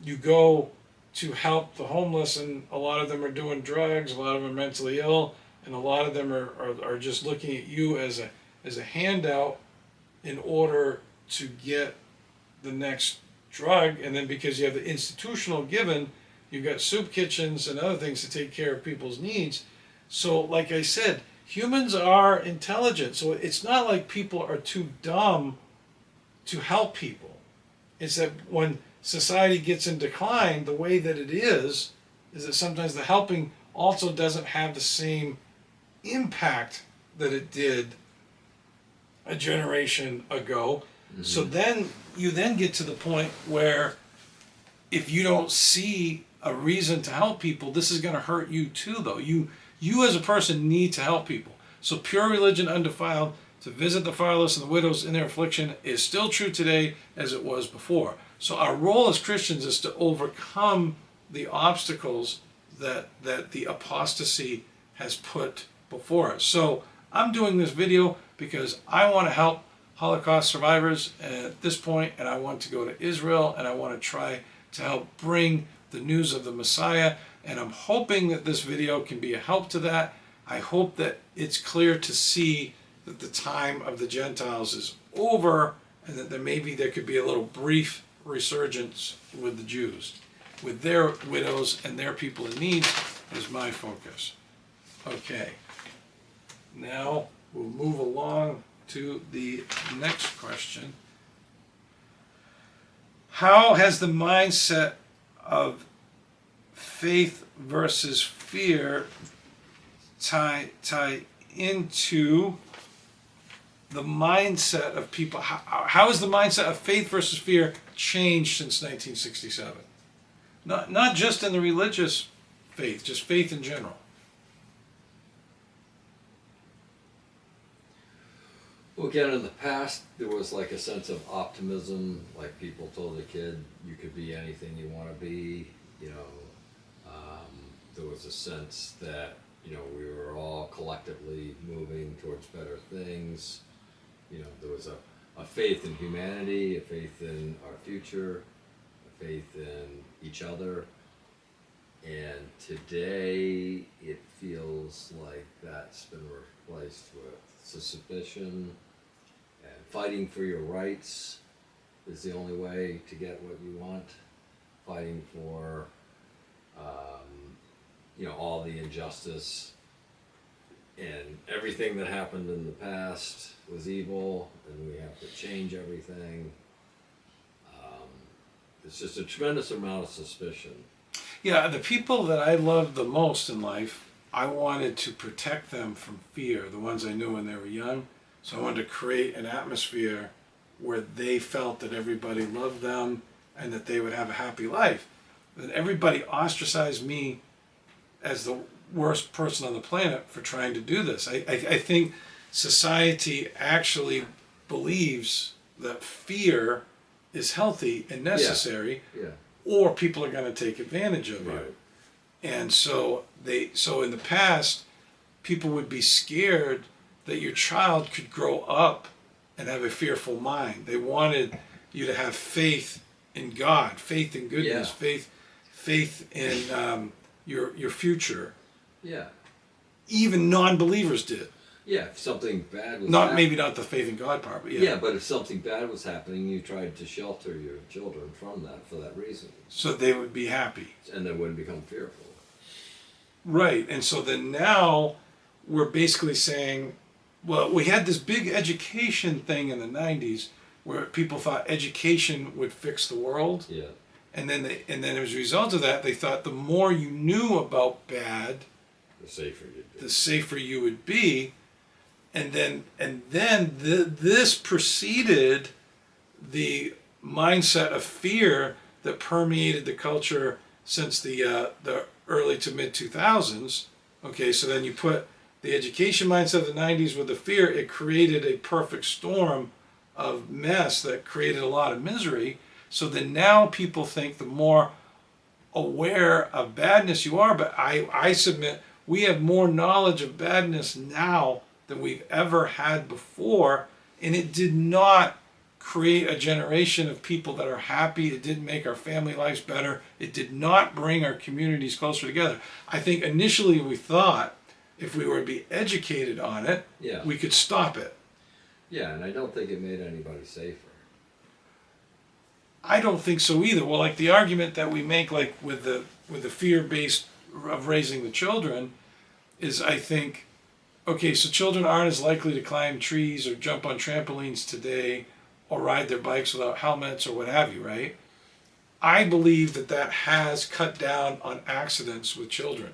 you go to help the homeless, and a lot of them are doing drugs, a lot of them are mentally ill, and a lot of them are just looking at you as a handout in order to get the next drug. And then because you have the institutional given, you've got soup kitchens and other things to take care of people's needs. So like I said, humans are intelligent. So it's not like people are too dumb to help people. It's that when society gets in decline, the way that it is that sometimes the helping also doesn't have the same impact that it did a generation ago. Mm-hmm. So then you get to the point where if you don't see a reason to help people, this is going to hurt you too, though. You as a person need to help people. So pure religion undefiled, to visit the fatherless and the widows in their affliction, is still true today as it was before. So our role as Christians is to overcome the obstacles that the apostasy has put before us. So I'm doing this video because I want to help Holocaust survivors at this point, and I want to go to Israel, and I want to try to help bring the news of the Messiah, and I'm hoping that this video can be a help to that. I hope that it's clear to see that the time of the Gentiles is over, and that there could be a little brief resurgence with the Jews, with their widows and their people in need is my focus. Okay, now we'll move along to the next question. How has the mindset of faith versus fear tie into the mindset of people? How has the mindset of faith versus fear changed since 1967? Not just in the religious faith, just faith in general. Well, again, in the past, there was like a sense of optimism, like people told a kid, you could be anything you want to be, there was a sense that, we were all collectively moving towards better things. There was a faith in humanity, a faith in our future, a faith in each other. And today it feels like that's been replaced with suspicion and fighting for your rights is the only way to get what you want. Fighting for, all the injustice and everything that happened in the past was evil, and we have to change everything. It's just a tremendous amount of suspicion. Yeah, the people that I loved the most in life, I wanted to protect them from fear, the ones I knew when they were young. So I wanted to create an atmosphere where they felt that everybody loved them and that they would have a happy life. Then everybody ostracized me as the worst person on the planet for trying to do this. I think society actually believes that fear is healthy and necessary, Yeah. or people are going to take advantage of you. Right. And so in the past, people would be scared that your child could grow up and have a fearful mind. They wanted you to have faith in God, faith in goodness, Yeah. faith in your future. Yeah. Even non-believers did. Yeah, if something bad was Maybe not the faith in God part, but yeah. Yeah, but if something bad was happening, you tried to shelter your children from that for that reason. So they would be happy. And they wouldn't become fearful. Right. And so then now we're basically saying, well, we had this big education thing in the 90s where people thought education would fix the world. Yeah. And then as a result of that, they thought the more you knew about bad, The safer you'd be. the safer you would be. And then this preceded the mindset of fear that permeated the culture since the early to mid 2000s. Okay, so then you put the education mindset of the 90s with the fear, it created a perfect storm of mess that created a lot of misery. So then now people think the more aware of badness you are, but I submit we have more knowledge of badness now than we've ever had before, and it did not create a generation of people that are happy. It didn't make our family lives better. It did not bring our communities closer together. I think initially we thought if we were to be educated on it, Yeah. we could stop it. Yeah, and I don't think it made anybody safer. I don't think so either. Well, like the argument that we make, like with the fear-based of raising the children, is I think, okay, so children aren't as likely to climb trees or jump on trampolines today or ride their bikes without helmets or what have you, right? I believe that has cut down on accidents with children.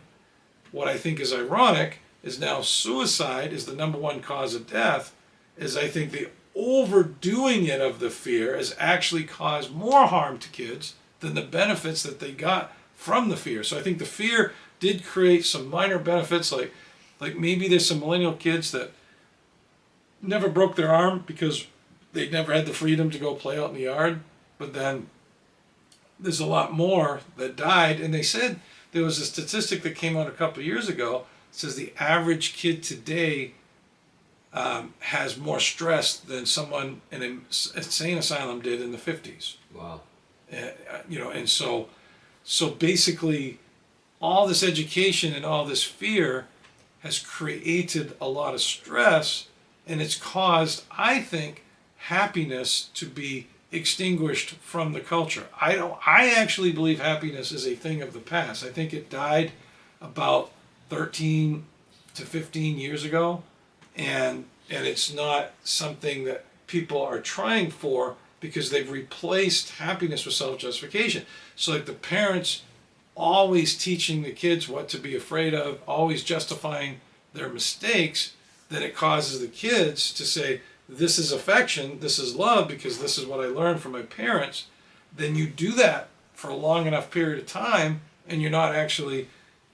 What I think is ironic is now suicide is the number one cause of death, is I think the overdoing it of the fear has actually caused more harm to kids than the benefits that they got from the fear. So I think the fear did create some minor benefits, like maybe there's some millennial kids that never broke their arm because they never had the freedom to go play out in the yard, but then there's a lot more that died. And they said there was a statistic that came out a couple of years ago. It says the average kid today has more stress than someone in an insane asylum did in the 50s. Wow. And so basically all this education and all this fear has created a lot of stress, and it's caused, I think, happiness to be extinguished from the culture. I actually believe happiness is a thing of the past. I think it died about 13 to 15 years ago, and it's not something that people are trying for because they've replaced happiness with self-justification. So like the parents always teaching the kids what to be afraid of, always justifying their mistakes, then it causes the kids to say, this is affection, this is love, because this is what I learned from my parents. Then you do that for a long enough period of time, and you're not actually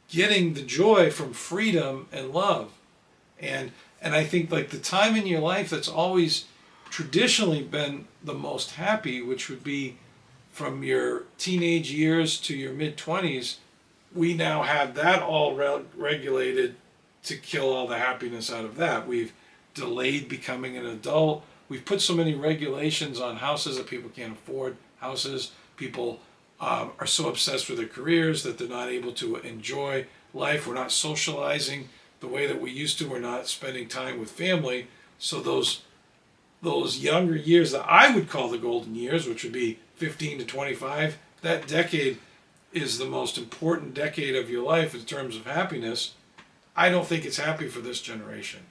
getting the joy from freedom and love. And I think like the time in your life that's always traditionally been the most happy, which would be from your teenage years to your mid-20s, we now have that all regulated to kill all the happiness out of that. We've delayed becoming an adult. We've put so many regulations on houses that people can't afford houses. People are so obsessed with their careers that they're not able to enjoy life. We're not socializing the way that we used to. We're not spending time with family. So those younger years that I would call the golden years, which would be 15 to 25, that decade is the most important decade of your life in terms of happiness. I don't think it's happy for this generation,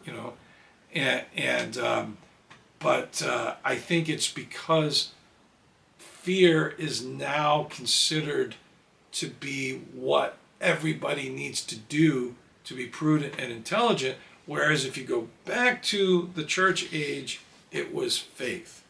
you know, but I think it's because fear is now considered to be what everybody needs to do to be prudent and intelligent. Whereas if you go back to the church age, it was faith.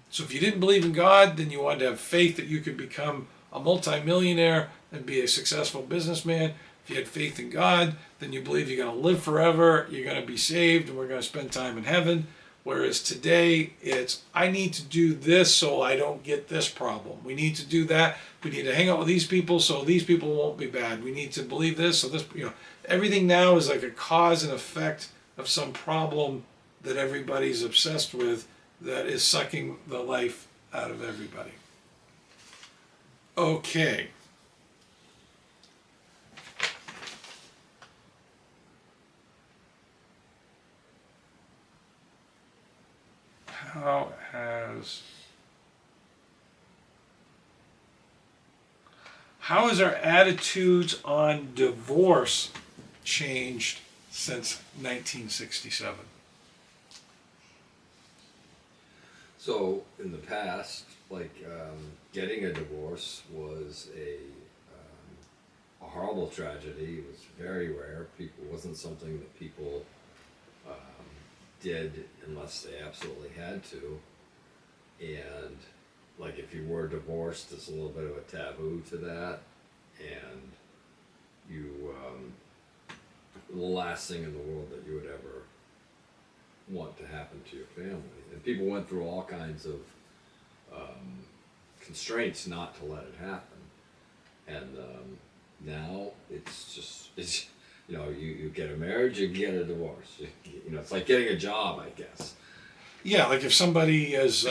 So if you didn't believe in God, then you wanted to have faith that you could become a multimillionaire and be a successful businessman. If you had faith in God, then you believe you're going to live forever, you're going to be saved, and we're going to spend time in heaven. Whereas today, it's, I need to do this so I don't get this problem. We need to do that. We need to hang out with these people so these people won't be bad. We need to believe this so this, you know, everything now is like a cause and effect of some problem that everybody's obsessed with that is sucking the life out of everybody. Okay. How has our attitudes on divorce changed since 1967? So in the past, like getting a divorce was a horrible tragedy. It was very rare. People wasn't something that people did unless they absolutely had to. And like if you were divorced, there's a little bit of a taboo to that. And you, the last thing in the world that you would ever want to happen to your family. And people went through all kinds of constraints not to let it happen. And now it's you know, you get a marriage, you get a divorce. You know, it's like getting a job, I guess. Yeah, like if somebody is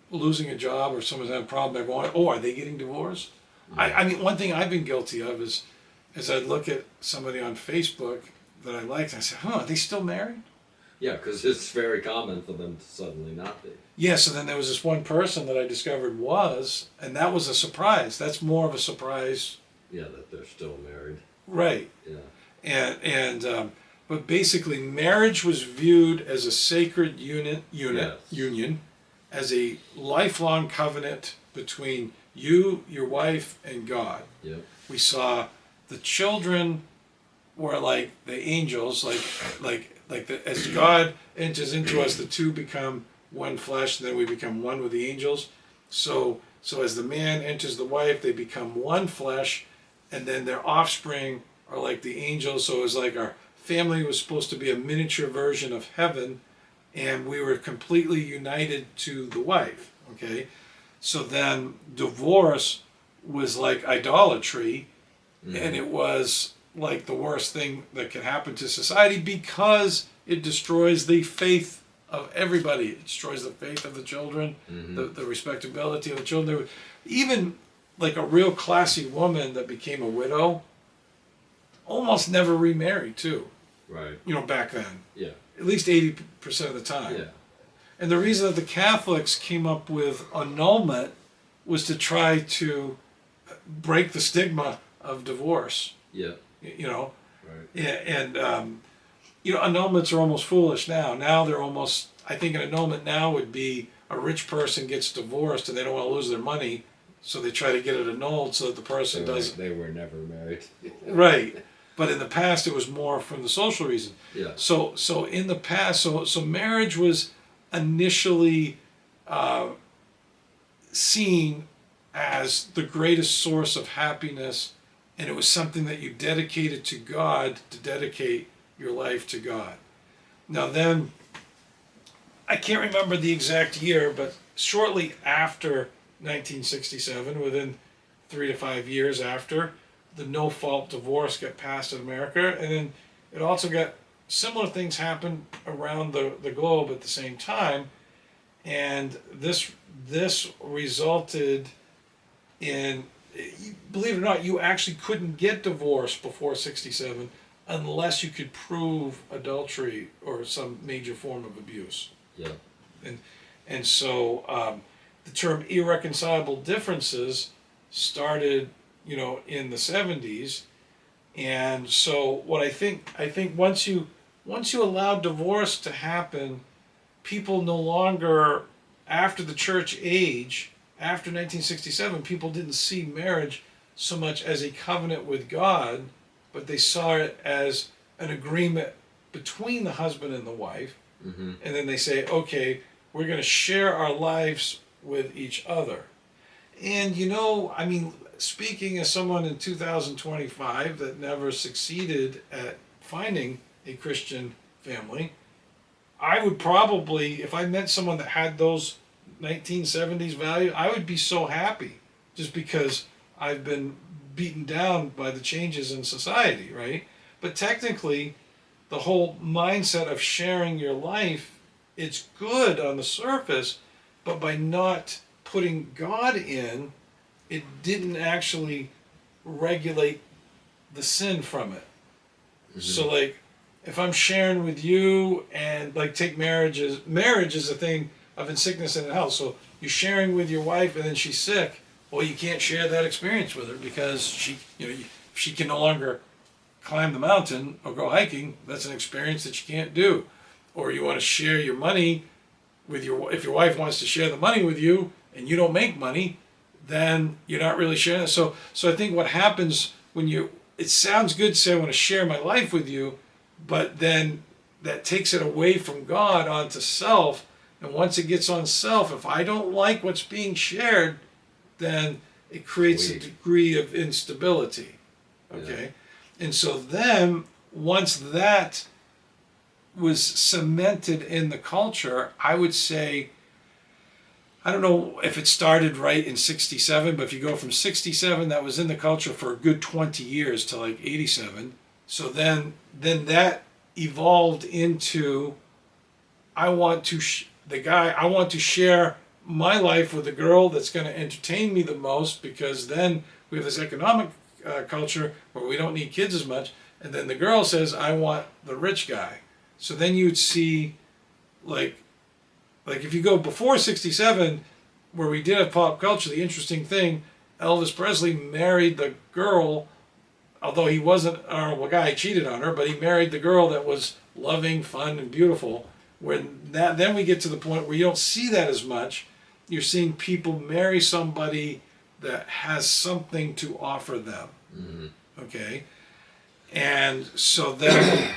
losing a job or someone's having a problem, they're going, oh, are they getting divorced? Yeah. I mean, one thing I've been guilty of is I'd look at somebody on Facebook that I liked, and I said, are they still married? Yeah, because it's very common for them to suddenly not be. Yeah, so then there was this one person that I discovered was, and that was a surprise. That's more of a surprise. Yeah, that they're still married. Right. Yeah. But basically, marriage was viewed as a sacred union, as a lifelong covenant between you, your wife, and God. Yep. We saw the children were like the angels, as God enters into us, the two become one flesh, and then we become one with the angels. So as the man enters the wife, they become one flesh, and then their offspring are like the angels. So it was like our family was supposed to be a miniature version of heaven, and we were completely united to the wife. Okay, so then divorce was like idolatry, and it was like the worst thing that could happen to society because it destroys the faith of everybody. It destroys the faith of the children, the respectability of the children. Even like a real classy woman that became a widow almost never remarried too. Right. You know, back then. Yeah. At least 80% of the time. Yeah. And the reason that the Catholics came up with annulment was to try to break the stigma of divorce. Yeah. You know. Right. And you know, annulments are almost foolish now. Now they're almost, I think an annulment now would be a rich person gets divorced and they don't want to lose their money, so they try to get it annulled so that the person doesn't. They were never married. Right. But in the past, it was more from the social reason. Yeah. So in the past, so marriage was initially seen as the greatest source of happiness, and it was something that you dedicated to God to dedicate your life to God. Now then, I can't remember the exact year, but shortly after 1967, within 3 to 5 years after, the no-fault divorce got passed in America, and then it also got similar things happen around the globe at the same time, and this resulted And believe it or not, you actually couldn't get divorced before 67 unless you could prove adultery or some major form of abuse. Yeah. And so the term irreconcilable differences started, in the 70s. And so what I think once you allow divorce to happen, people no longer, after the church age, after 1967, people didn't see marriage so much as a covenant with God, but they saw it as an agreement between the husband and the wife. Mm-hmm. And then they say, okay, we're going to share our lives with each other. And speaking as someone in 2025 that never succeeded at finding a Christian family, I would probably, if I met someone that had those 1970s values, I would be so happy, just because I've been beaten down by the changes in society, right? But technically, the whole mindset of sharing your life, it's good on the surface, but by not putting God in, it didn't actually regulate the sin from it. Mm-hmm. So like, if I'm sharing with you, and like take marriage is a thing of in sickness and in health. So you're sharing with your wife and then she's sick, well, you can't share that experience with her because she can no longer climb the mountain or go hiking. That's an experience that you can't do. Or you want to share your money with if your wife wants to share the money with you and you don't make money, then you're not really sharing it. So I think what happens when it sounds good to say I want to share my life with you, but then that takes it away from God onto self. And once it gets on self, if I don't like what's being shared, then it creates a degree of instability. Okay? Yeah. And so then, once that was cemented in the culture, I would say, I don't know if it started right in 67, but if you go from 67, that was in the culture for a good 20 years to like 87. So then that evolved into, I want to share my life with the girl that's going to entertain me the most, because then we have this economic culture where we don't need kids as much. And then the girl says, I want the rich guy. So then you'd see, like if you go before 67, where we did have pop culture, the interesting thing, Elvis Presley married the girl, although he wasn't an honorable guy, he cheated on her, but he married the girl that was loving, fun, and beautiful. Then we get to the point where you don't see that as much. You're seeing people marry somebody that has something to offer them. Mm-hmm. Okay? And so then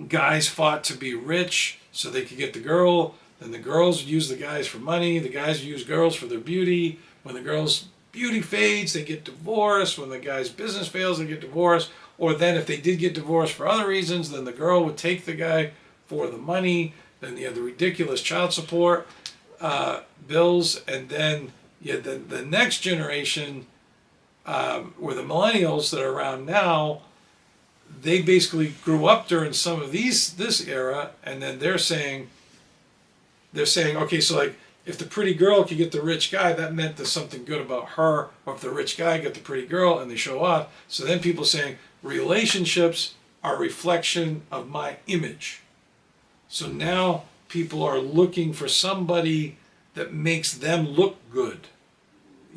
guys fought to be rich so they could get the girl. Then the girls use the guys for money. The guys use girls for their beauty. When the girl's beauty fades, they get divorced. When the guy's business fails, they get divorced. Or then if they did get divorced for other reasons, then the girl would take the guy for the money. Then you have the ridiculous child support bills. And then the next generation, or the millennials that are around now, they basically grew up during some of this era, and then they're saying, okay, so like if the pretty girl could get the rich guy, that meant there's something good about her. Or if the rich guy got the pretty girl and they show off, so then people saying relationships are a reflection of my image. So now people are looking for somebody that makes them look good,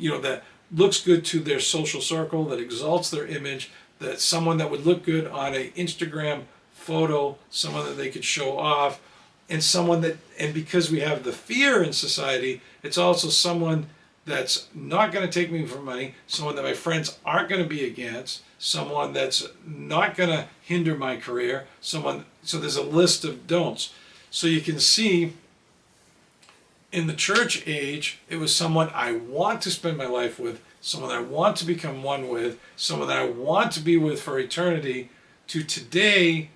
that looks good to their social circle, that exalts their image, that someone that would look good on an Instagram photo, someone that they could show off, and because we have the fear in society, it's also someone that's not going to take me for money, someone that my friends aren't going to be against, someone that's not going to hinder my career, so there's a list of don'ts. So you can see in the church age, it was someone I want to spend my life with, someone I want to become one with, someone that I want to be with for eternity. To today,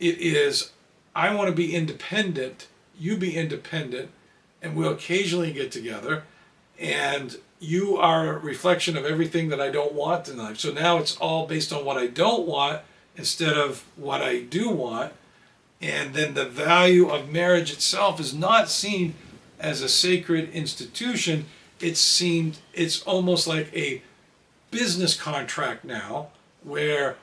it is, I want to be independent, you be independent, and we'll occasionally get together, and you are a reflection of everything that I don't want in life. So now it's all based on what I don't want instead of what I do want. And then the value of marriage itself is not seen as a sacred institution. it's almost like a business contract now, where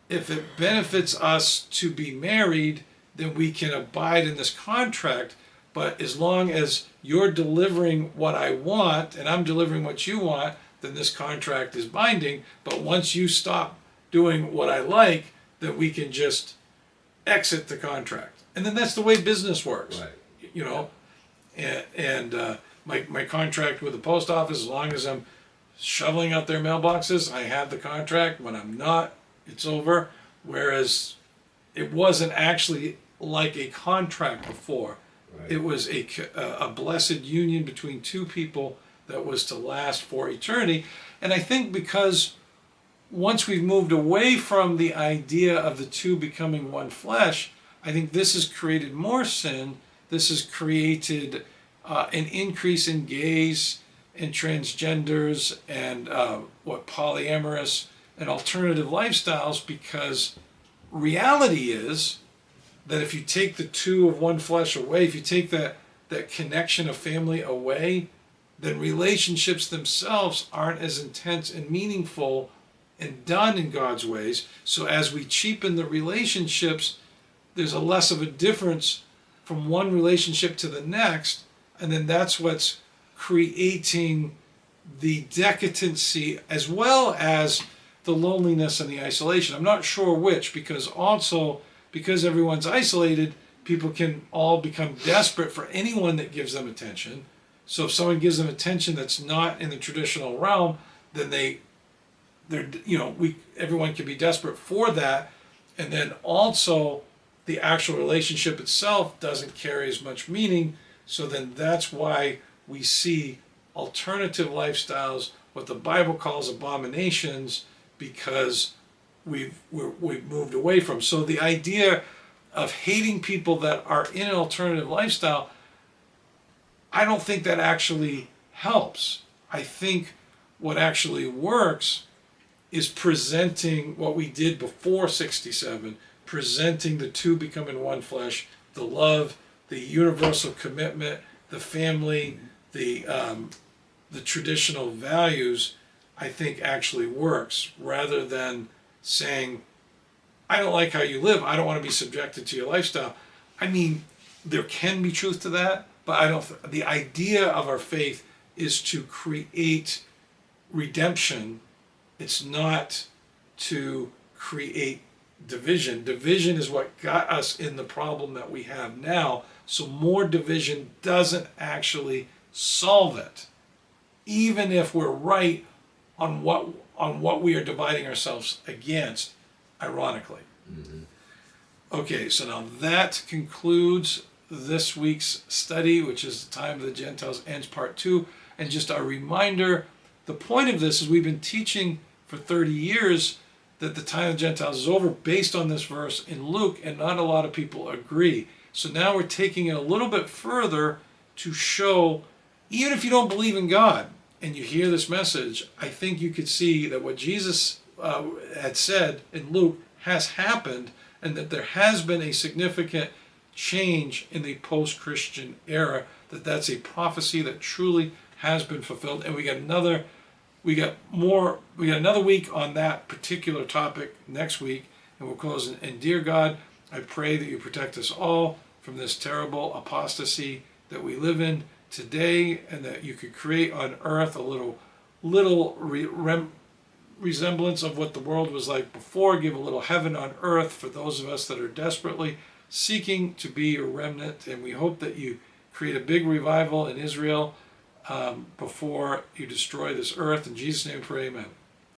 if it benefits us to be married, then we can abide in this contract. But as long as you're delivering what I want and I'm delivering what you want, then this contract is binding. But once you stop doing what I like, then we can just exit the contract. And then that's the way business works. Right. You know, and my contract with the post office, as long as I'm shoveling out their mailboxes, I have the contract. When I'm not, it's over. Whereas it wasn't actually like a contract before. Right. It was a blessed union between two people that was to last for eternity. And I think because once we've moved away from the idea of the two becoming one flesh, I think this has created more sin. This has created an increase in gays and transgenders and polyamorous and alternative lifestyles, because reality is that if you take the two of one flesh away, if you take that connection of family away, then relationships themselves aren't as intense and meaningful and done in God's ways. So as we cheapen the relationships, there's a less of a difference from one relationship to the next, and then that's what's creating the decadency as well as the loneliness and the isolation. I'm not sure which, because everyone's isolated, people can all become desperate for anyone that gives them attention. So if someone gives them attention that's not in the traditional realm, then everyone can be desperate for that. And then also the actual relationship itself doesn't carry as much meaning. So then that's why we see alternative lifestyles, what the Bible calls abominations, because we've moved away from. So the idea of hating people that are in an alternative lifestyle, I don't think that actually helps. I think what actually works is presenting what we did before 67, presenting the two becoming one flesh, the love, the universal commitment, the family, the traditional values. I think actually works, rather than saying, I don't like how you live, I don't want to be subjected to your lifestyle. I mean, there can be truth to that, but I don't. The idea of our faith is to create redemption. It's not to create division. Division is what got us in the problem that we have now. So more division doesn't actually solve it, even if we're right on what we are dividing ourselves against, ironically. Mm-hmm. Okay, so now that concludes this week's study, which is The Time of the Gentiles Ends Part 2. And just a reminder, the point of this is we've been teaching for 30 years that the time of the Gentiles is over based on this verse in Luke, and not a lot of people agree. So now we're taking it a little bit further to show, even if you don't believe in God and you hear this message, I think you could see that what Jesus had said in Luke has happened, and that there has been a significant change in the post-Christian era, that's a prophecy that truly has been fulfilled. And we got another week on that particular topic next week, and we'll close. And dear God, I pray that you protect us all from this terrible apostasy that we live in today, and that you could create on earth a little resemblance of what the world was like before. Give a little heaven on earth for those of us that are desperately seeking to be a remnant. And we hope that you create a big revival in Israel before you destroy this earth. In Jesus' name we pray, amen.